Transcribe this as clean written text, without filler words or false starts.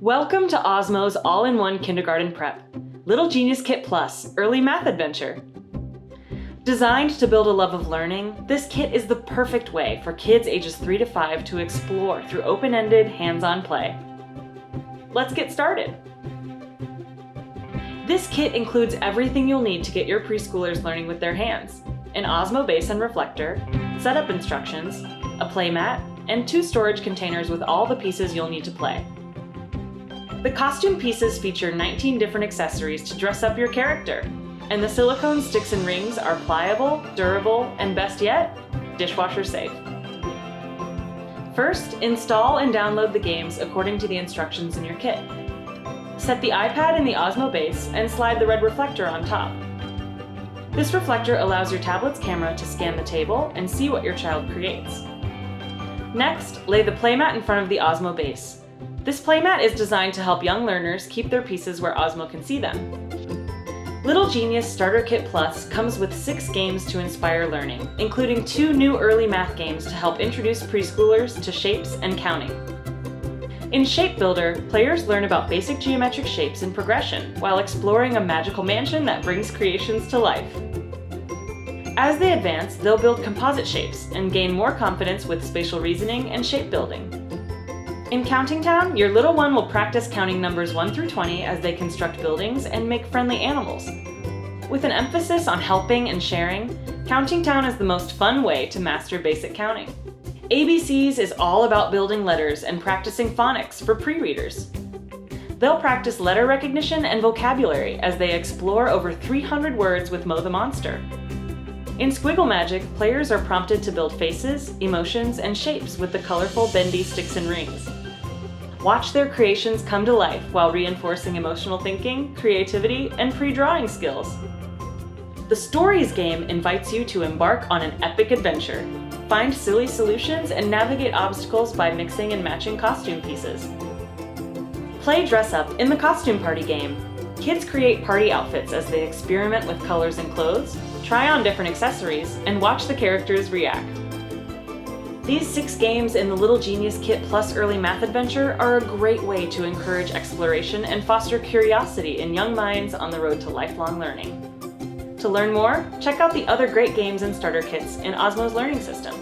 Welcome to Osmo's all-in-one kindergarten prep, Little Genius Kit Plus Early Math Adventure. Designed to build a love of learning, this kit is the perfect way for kids ages 3 to 5 to explore through open-ended, hands-on play. Let's get started. This kit includes everything you'll need to get your preschoolers learning with their hands: an Osmo Base and reflector, setup instructions, a playmat, and 2 storage containers with all the pieces you'll need to play. The costume pieces feature 19 different accessories to dress up your character, and the silicone sticks and rings are pliable, durable, and best yet, dishwasher safe. First, install and download the games according to the instructions in your kit. Set the iPad in the Osmo Base and slide the red reflector on top. This reflector allows your tablet's camera to scan the table and see what your child creates. Next, lay the playmat in front of the Osmo Base. This playmat is designed to help young learners keep their pieces where Osmo can see them. Little Genius Starter Kit Plus comes with 6 games to inspire learning, including 2 new early math games to help introduce preschoolers to shapes and counting. In Shape Builder, players learn about basic geometric shapes and progression while exploring a magical mansion that brings creations to life. As they advance, they'll build composite shapes and gain more confidence with spatial reasoning and shape building. In Counting Town, your little one will practice counting numbers 1 through 20 as they construct buildings and make friendly animals. With an emphasis on helping and sharing, Counting Town is the most fun way to master basic counting. ABCs is all about building letters and practicing phonics for pre-readers. They'll practice letter recognition and vocabulary as they explore over 300 words with Mo the Monster. In Squiggle Magic, players are prompted to build faces, emotions, and shapes with the colorful bendy sticks and rings. Watch their creations come to life while reinforcing emotional thinking, creativity, and pre-drawing skills. The Stories game invites you to embark on an epic adventure. Find silly solutions and navigate obstacles by mixing and matching costume pieces. Play Dress Up in the Costume Party game. Kids create party outfits as they experiment with colors and clothes, try on different accessories, and watch the characters react. These 6 games in the Little Genius Kit Plus Early Math Adventure are a great way to encourage exploration and foster curiosity in young minds on the road to lifelong learning. To learn more, check out the other great games and starter kits in Osmo's learning system.